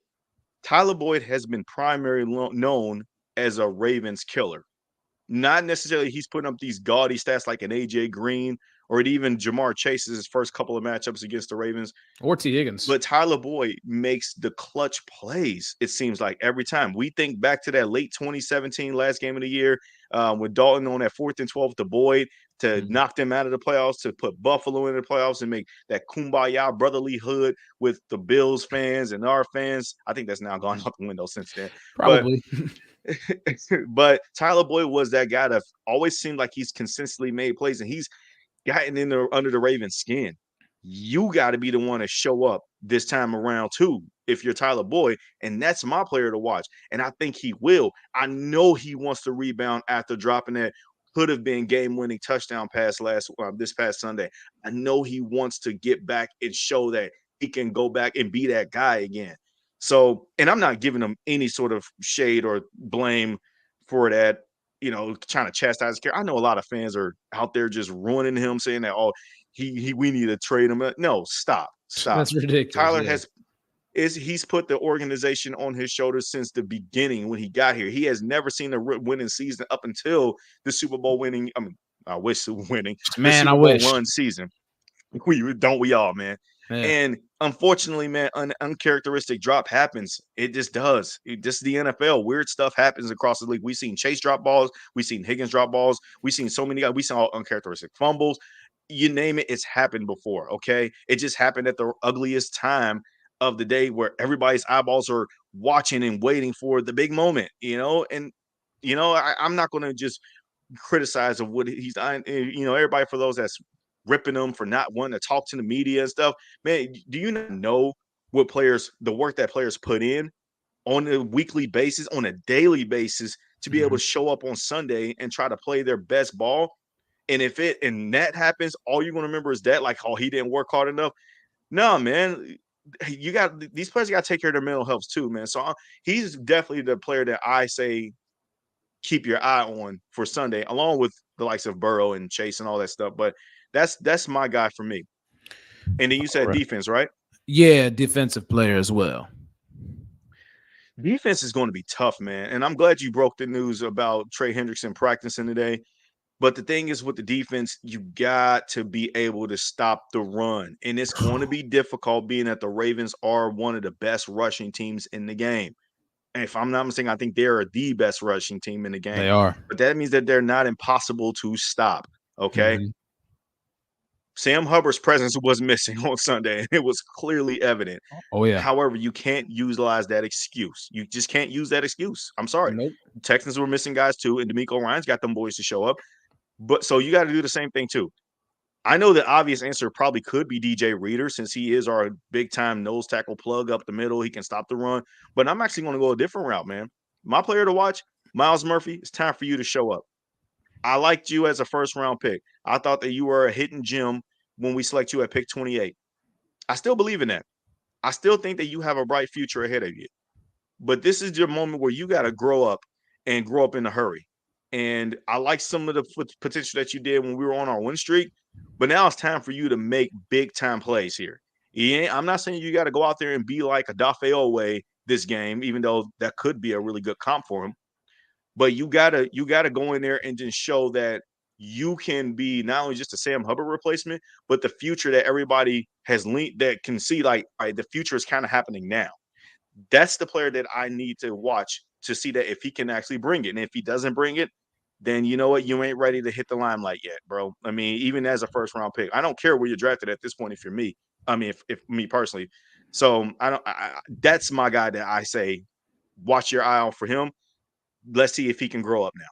Tyler Boyd has been primarily known as a Ravens killer. Not necessarily he's putting up these gaudy stats like an AJ Green or even Jamar Chase's first couple of matchups against the Ravens. Or T. Higgins. But Tyler Boyd makes the clutch plays, it seems like, every time. We think back to that late 2017 last game of the year with Dalton on that 4th and 12 to Boyd to knock them out of the playoffs, to put Buffalo in the playoffs and make that kumbaya brotherly hood with the Bills fans and our fans. I think that's now gone out the window since then. Probably. But Tyler Boyd was that guy that always seemed like he's consistently made plays, and he's gotten in there under the Ravens' skin. You got to be the one to show up this time around too if you're Tyler Boyd, and that's my player to watch. And I think he will. I know he wants to rebound after dropping that could have been game-winning touchdown pass this past Sunday. I know he wants to get back and show that he can go back and be that guy again. So, and I'm not giving him any sort of shade or blame for that, trying to chastise his character. I know a lot of fans are out there just ruining him, saying that, oh, we need to trade him. No, stop. That's ridiculous. Tyler Yeah. he's put the organization on his shoulders since the beginning when he got here. He has never seen a winning season up until the Super Bowl winning. I mean, I wish winning the Man, I Super Bowl wish. run season. We all, man. Yeah. And unfortunately, man, uncharacteristic drop happens. It just does. This is the NFL. Weird stuff happens across the league. We've seen Chase drop balls. We've seen Higgins drop balls. We've seen so many guys. We saw uncharacteristic fumbles. You name it, it's happened before. Okay. It just happened at the ugliest time of the day where everybody's eyeballs are watching and waiting for the big moment, and I'm not going to just criticize of what he's done. Everybody, for those that's ripping him for not wanting to talk to the media and stuff, man, do you not know the work that players put in on a weekly basis, on a daily basis, to be able to show up on Sunday and try to play their best ball? And if that happens, all you're going to remember is that, like, oh, he didn't work hard enough. No, man, these players got to take care of their mental health too, man. So he's definitely the player that I say keep your eye on for Sunday, along with the likes of Burrow and Chase and all that stuff. But that's my guy for me. And then you said defense, right? Yeah, defensive player as well. Defense is going to be tough, man. And I'm glad you broke the news about Trey Hendrickson practicing today. But the thing is, with the defense, you got to be able to stop the run. And it's going to be difficult, being that the Ravens are one of the best rushing teams in the game. And if I'm not mistaken, I think they're the best rushing team in the game. They are. But that means that they're not impossible to stop. Okay. Sam Hubbard's presence was missing on Sunday, and it was clearly evident. Oh, yeah. However, you can't utilize that excuse. You just can't use that excuse. I'm sorry. Nope. Texans were missing guys too, and D'Amico Ryan's got them boys to show up. But so you got to do the same thing too. I know the obvious answer probably could be DJ Reader, since he is our big-time nose tackle plug up the middle. He can stop the run. But I'm actually going to go a different route, man. My player to watch, Myles Murphy, it's time for you to show up. I liked you as a first-round pick. I thought that you were a hidden gem when we select you at pick 28. I still believe in that. I still think that you have a bright future ahead of you. But this is your moment where you got to grow up and grow up in a hurry. And I like some of the potential that you did when we were on our win streak. But now it's time for you to make big-time plays here. I'm not saying you got to go out there and be like a Dafe Owe this game, even though that could be a really good comp for him. But you gotta go in there and just show that you can be not only just a Sam Hubbard replacement, but the future that everybody has that can see, like, all right, the future is kind of happening now. That's the player that I need to watch to see that if he can actually bring it. And if he doesn't bring it, then you know what? You ain't ready to hit the limelight yet, bro. I mean, even as a first-round pick, I don't care where you're drafted at this point if you're me. I mean, if me personally. So that's my guy that I say watch your eye out for him. Let's see if he can grow up now.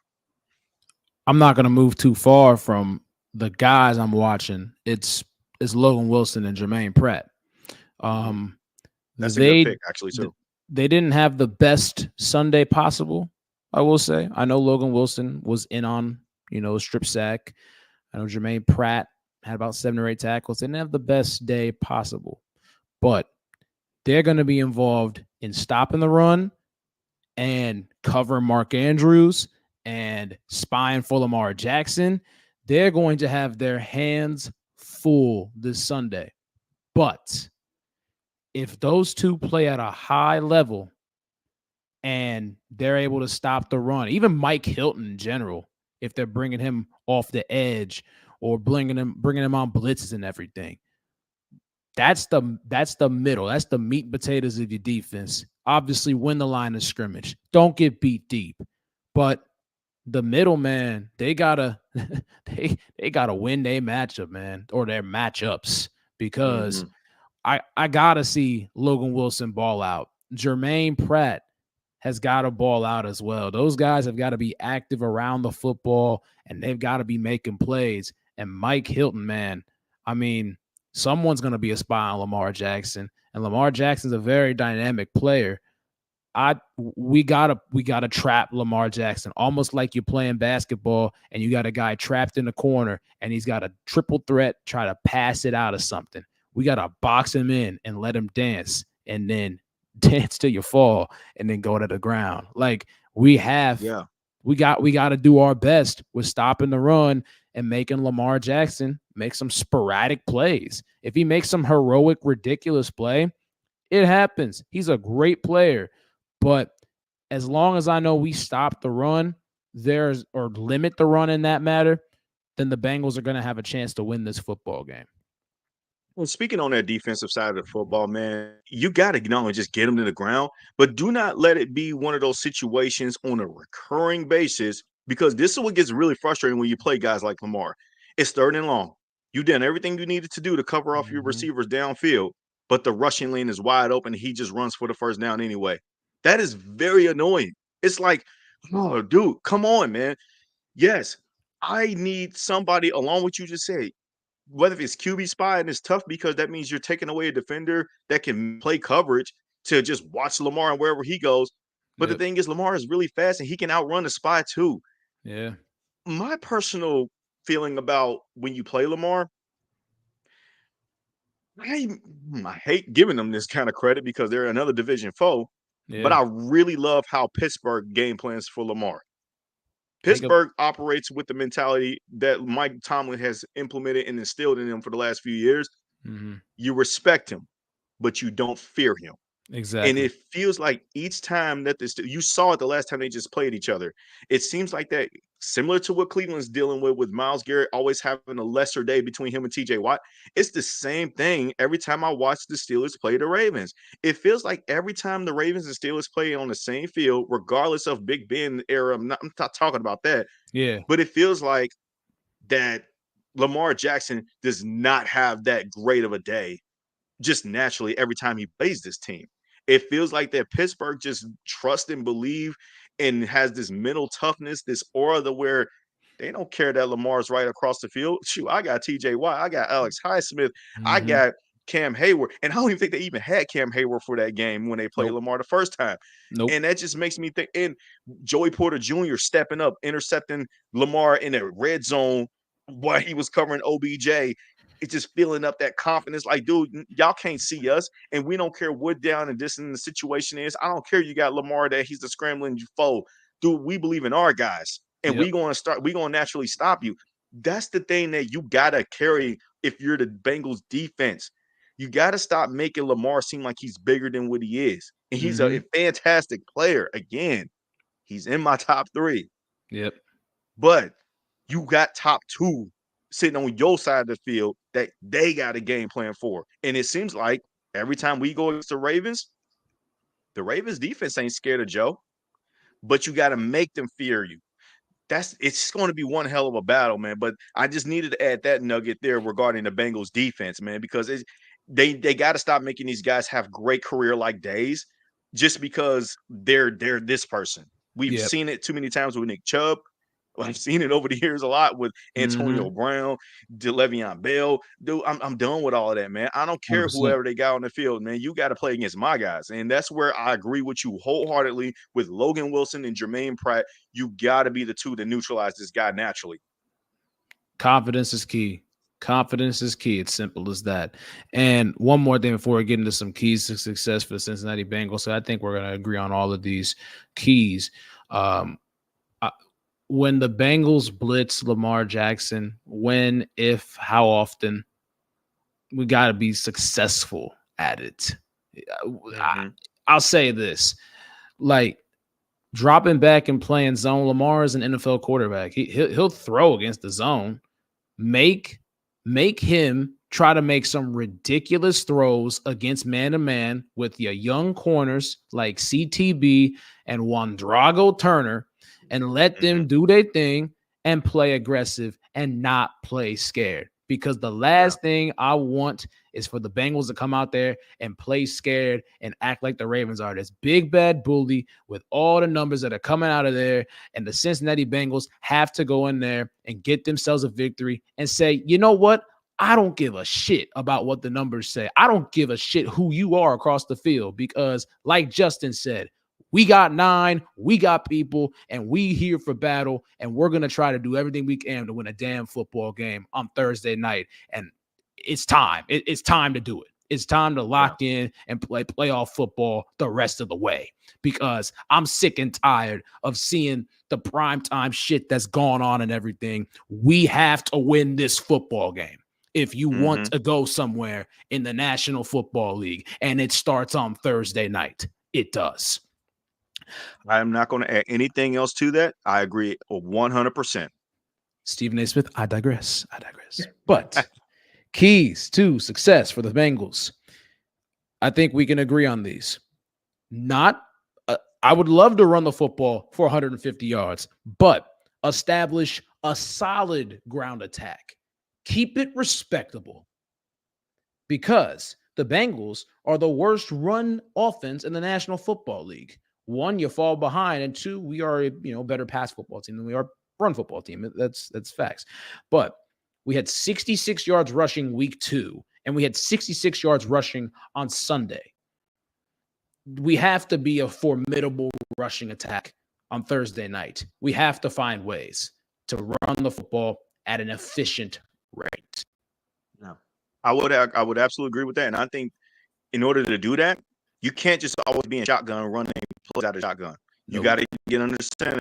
I'm not going to move too far from the guys I'm watching. It's Logan Wilson and Jermaine Pratt. That's a good pick, actually, too. they didn't have the best Sunday possible. I will say. I know Logan Wilson was in on a strip sack. I know Jermaine Pratt had about 7 or 8 tackles. They didn't have the best day possible, but they're going to be involved in stopping the run and covering Mark Andrews and spying for Lamar Jackson. They're going to have their hands full this Sunday. But if those two play at a high level and they're able to stop the run, even Mike Hilton in general, if they're bringing him off the edge or bringing him on blitzes and everything, that's the middle. That's the meat and potatoes of your defense. Obviously, win the line of scrimmage. Don't get beat deep. But the middle, man, they gotta they gotta win their matchup, man, or their matchups, because Hmm. I gotta see Logan Wilson ball out. Jermaine Pratt has got to ball out as well. Those guys have got to be active around the football and they've got to be making plays. And Mike Hilton, man, I mean, someone's going to be a spy on Lamar Jackson. And Lamar Jackson's a very dynamic player. We gotta trap Lamar Jackson, almost like you're playing basketball and you got a guy trapped in the corner and he's got a triple threat, try to pass it out of something. We gotta box him in and let him dance and then dance till you fall and then go to the ground. Like we have Yeah. we got to do our best with stopping the run and making Lamar Jackson make some sporadic plays. If he makes some heroic, ridiculous play, it happens. He's a great player. But as long as I know we stop the run, there's or limit the run in that matter, then the Bengals are going to have a chance to win this football game. Well, speaking on that defensive side of the football, man, you got to not only just get them to the ground, but do not let it be one of those situations on a recurring basis, because this is what gets really frustrating when you play guys like Lamar. It's third and long. You done everything you needed to do to cover off your Mm-hmm. receivers downfield, but the rushing lane is wide open. He just runs for the first down anyway. That is very annoying. It's like, oh, dude, come on, man. Yes, I need somebody, along with you just said, whether it's QB spy, and it's tough because that means you're taking away a defender that can play coverage to just watch Lamar and wherever he goes. But the Yep. thing is, Lamar is really fast and he can outrun the spy too. Yeah. My personal feeling about when you play Lamar, I, I hate giving them this kind of credit because they're another division foe, but Yeah. I really love how Pittsburgh game plans for Lamar. Take a. Pittsburgh operates with the mentality that Mike Tomlin has implemented and instilled in them for the last few years. Mm-hmm. You respect him, but you don't fear him. And Exactly. it feels like each time that this, you saw it the last time they just played each other. It seems like that, similar to what Cleveland's dealing with Miles Garrett always having a lesser day between him and TJ Watt. It's the same thing every time I watch the Steelers play the Ravens. It feels like every time the Ravens and Steelers play on the same field, regardless of Big Ben era, I'm not talking about that, Yeah. but it feels like that Lamar Jackson does not have that great of a day just naturally every time he plays this team. It feels like that Pittsburgh just trust and believe and has this mental toughness, this aura to where they don't care that Lamar's right across the field. Shoot, I got TJ Watt, I got Alex Highsmith, I Mm-hmm. got Cam Hayward. And I don't even think they even had Cam Hayward for that game when they played Nope. Lamar the first time. Nope. And that just makes me think. And Joey Porter Jr. stepping up, intercepting Lamar in a red zone while he was covering OBJ. It's just filling up that confidence. Like, dude, y'all can't see us, and we don't care what down and distant the situation is. I don't care. You got Lamar that he's the scrambling foe, dude. We believe in our guys, and Yep. we going to start. We going to naturally stop you. That's the thing that you gotta carry if you're the Bengals defense. You got to stop making Lamar seem like he's bigger than what he is. And he's Mm-hmm. a fantastic player. Again, he's in my top three. Yep. But you got top two sitting on your side of the field that they got a game plan for. And it seems like every time we go against the Ravens defense ain't scared of Joe, but you got to make them fear you. It's going to be one hell of a battle, man. But I just needed to add that nugget there regarding the Bengals defense, man, because they got to stop making these guys have great career like days just because they're this person. We've Yep. seen it too many times with Nick Chubb. I've seen it over the years a lot with Antonio Mm-hmm. Brown, Le'Veon Bell. Dude, I'm done with all of that, man. I don't care 100%. whoever they got on the field, man. You got to play against my guys. And that's where I agree with you wholeheartedly with Logan Wilson and Jermaine Pratt. You got to be the two to neutralize this guy naturally. Confidence is key. Confidence is key. It's simple as that. And one more thing before we get into some keys to success for the Cincinnati Bengals. So I think we're going to agree on all of these keys. Um, when the Bengals blitz Lamar Jackson, when, if, how often, we got to be successful at it. I'll say this, like, dropping back and playing zone, Lamar is an NFL quarterback. He'll throw against the zone. Make him try to make some ridiculous throws against man-to-man with your young corners like CTB and Wandrago Turner, and let them do their thing and play aggressive and not play scared. Because the last thing I want is for the Bengals to come out there and play scared and act like the Ravens are this big bad bully with all the numbers that are coming out of there. And the Cincinnati Bengals have to go in there and get themselves a victory and say, you know what? I don't give a shit about what the numbers say. I don't give a shit who you are across the field, because like Justin said, we got 9, we got people, and we here for battle, and we're going to try to do everything we can to win a damn football game on Thursday night. And it's time. It's time to do it. It's time to lock in and play playoff football the rest of the way, because I'm sick and tired of seeing the primetime shit that's gone on and everything. We have to win this football game if you want to go somewhere in the National Football League, and it starts on Thursday night. It does. I'm not going to add anything else to that. I agree 100%. Stephen A. Smith, I digress. But keys to success for the Bengals, I think we can agree on these. I would love to run the football for 150 yards, but establish a solid ground attack. Keep it respectable, because the Bengals are the worst run offense in the National Football League. 1, you fall behind, and 2, we are a better pass football team than we are run football team. That's facts. But we had 66 yards rushing week 2, and we had 66 yards rushing on Sunday. We have to be a formidable rushing attack on Thursday night. We have to find ways to run the football at an efficient rate. No, I would absolutely agree with that. And I think in order to do that, you can't just always be in shotgun running plays out of shotgun. You got to get under center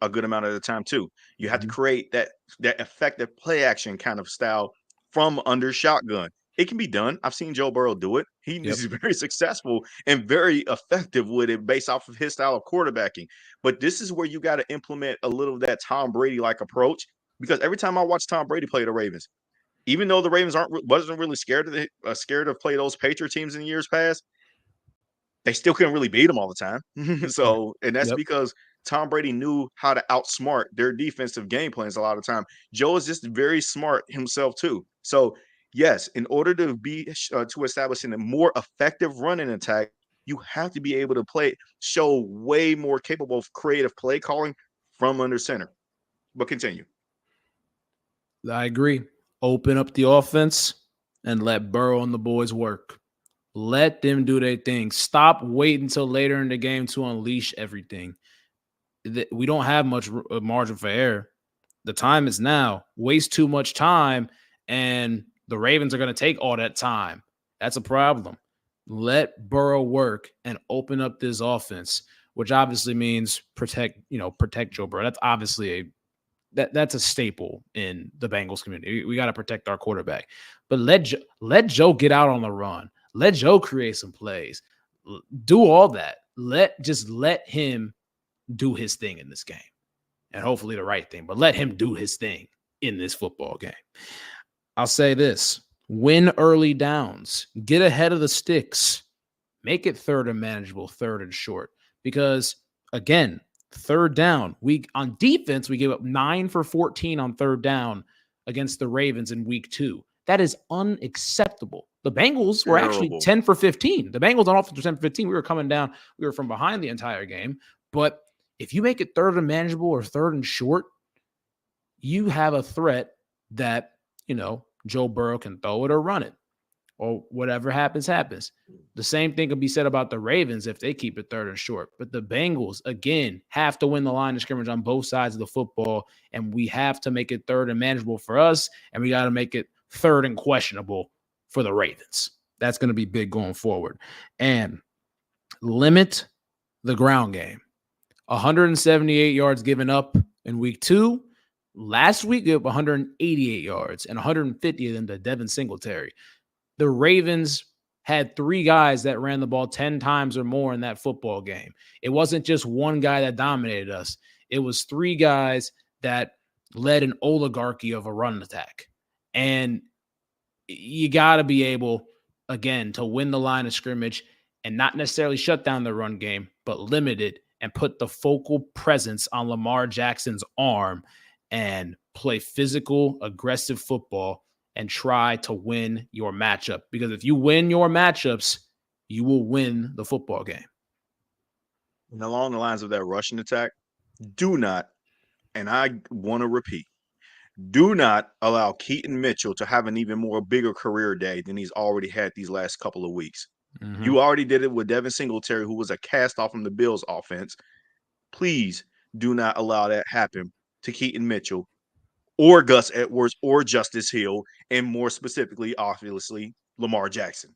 a good amount of the time too. You have to create that effective play action kind of style from under shotgun. It can be done. I've seen Joe Burrow do it. He's very successful and very effective with it based off of his style of quarterbacking. But this is where you got to implement a little of that Tom Brady-like approach, because every time I watch Tom Brady play the Ravens, even though the Ravens wasn't really scared of play those Patriot teams in years past, they still couldn't really beat them all the time. And that's because Tom Brady knew how to outsmart their defensive game plans a lot of time. Joe is just very smart himself too. So yes, in order to be to establish a more effective running attack, you have to be able to show way more capable of creative play calling from under center. But continue. I agree. Open up the offense and let Burrow and the boys work. Let them do their thing. Stop waiting until later in the game to unleash everything. We don't have much margin for error. The time is now. Waste too much time, and the Ravens are going to take all that time. That's a problem. Let Burrow work and open up this offense, which obviously means protect Joe Burrow. That's obviously that's a staple in the Bengals community. We got to protect our quarterback. But let Joe get out on the run. Let Joe create some plays. Do all that. Let him do his thing in this game. And hopefully the right thing. But let him do his thing in this football game. I'll say this. Win early downs. Get ahead of the sticks. Make it third and manageable, third and short. Because, again, third down. On defense, we gave up 9 for 14 on third down against the Ravens in week 2. That is unacceptable. The Bengals were actually 10 for 15. The Bengals on offense were 10 for 15. We were coming down. We were from behind the entire game. But if you make it third and manageable or third and short, you have a threat that, Joe Burrow can throw it or run it, or whatever happens, happens. The same thing could be said about the Ravens if they keep it 3rd and short. But the Bengals, again, have to win the line of scrimmage on both sides of the football, and we have to make it 3rd and manageable for us, and we got to make it 3rd and questionable for the Ravens. That's going to be big going forward. And limit the ground game. 178 yards given up in week 2. Last week, gave up 188 yards, and 150 of them to Devin Singletary. The Ravens had 3 guys that ran the ball 10 times or more in that football game. It wasn't just one guy that dominated us. It was 3 guys that led an oligarchy of a run attack. And you got to be able, again, to win the line of scrimmage and not necessarily shut down the run game, but limit it and put the focal presence on Lamar Jackson's arm and play physical, aggressive football and try to win your matchup. Because if you win your matchups, you will win the football game. And along the lines of that rushing attack, do not, and I want to repeat, do not allow Keaton Mitchell to have an even more bigger career day than he's already had these last couple of weeks. Mm-hmm. You already did it with Devin Singletary, who was a cast off from the Bills offense. Please do not allow that happen to Keaton Mitchell or Gus Edwards or Justice Hill, and more specifically, obviously, Lamar Jackson.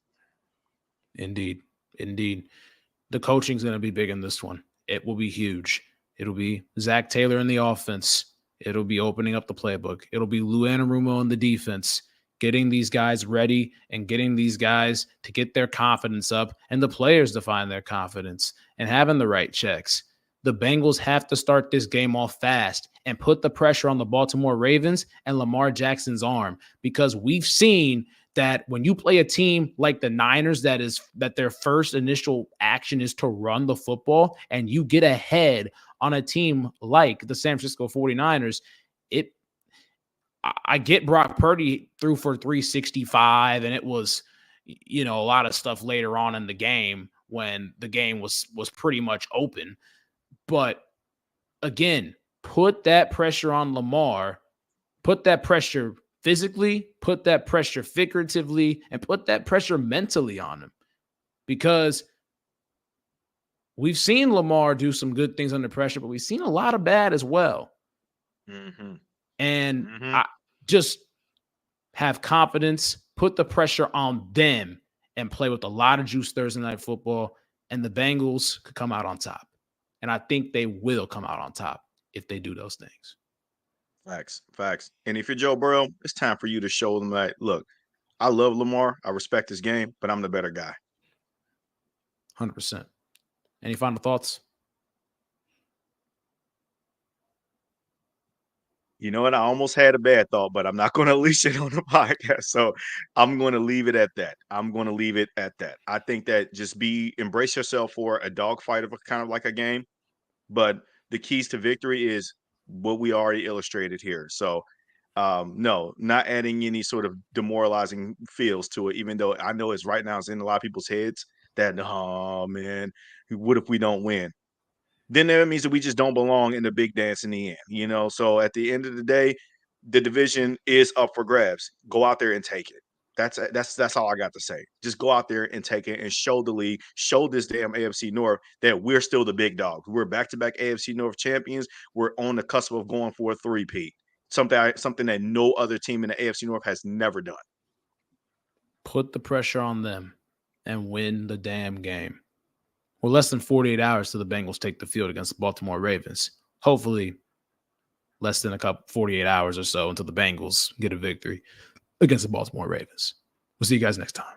Indeed. The coaching's going to be big in this one. It will be huge. It'll be Zach Taylor in the offense. It'll be opening up the playbook. It'll be Lou Anarumo in the defense, getting these guys ready and getting these guys to get their confidence up and the players to find their confidence and having the right checks. The Bengals have to start this game off fast and put the pressure on the Baltimore Ravens and Lamar Jackson's arm, because we've seen that when you play a team like the Niners, that their first initial action is to run the football, and you get ahead on a team like the San Francisco 49ers, I get Brock Purdy threw for 365, and it was, a lot of stuff later on in the game when the game was pretty much open. But again, put that pressure on Lamar, put that pressure physically, put that pressure figuratively, and put that pressure mentally on him, because we've seen Lamar do some good things under pressure, but we've seen a lot of bad as well. Mm-hmm. And I just have confidence, put the pressure on them, and play with a lot of juice Thursday Night Football, and the Bengals could come out on top. And I think they will come out on top if they do those things. Facts. And if you're Joe Burrow, it's time for you to show them that, look, I love Lamar. I respect his game, but I'm the better guy. 100%. Any final thoughts? You know what? I almost had a bad thought, but I'm not going to unleash it on the podcast. So I'm going to leave it at that. I think that just embrace yourself for a dogfight of a kind of like a game. But the keys to victory is what we already illustrated here. So no, not adding any sort of demoralizing feels to it, even though I know it's right now it's in a lot of people's heads that, oh man, what if we don't win? Then that means that we just don't belong in the big dance in the end, So at the end of the day, the division is up for grabs. Go out there and take it. That's all I got to say. Just go out there and take it and show the league, show this damn AFC North that we're still the big dog. We're back-to-back AFC North champions. We're on the cusp of going for a 3-peat. Something that no other team in the AFC North has never done. Put the pressure on them and win the damn game. We're less than 48 hours till the Bengals take the field against the Baltimore Ravens. Hopefully, less than 48 hours or so until the Bengals get a victory against the Baltimore Ravens. We'll see you guys next time.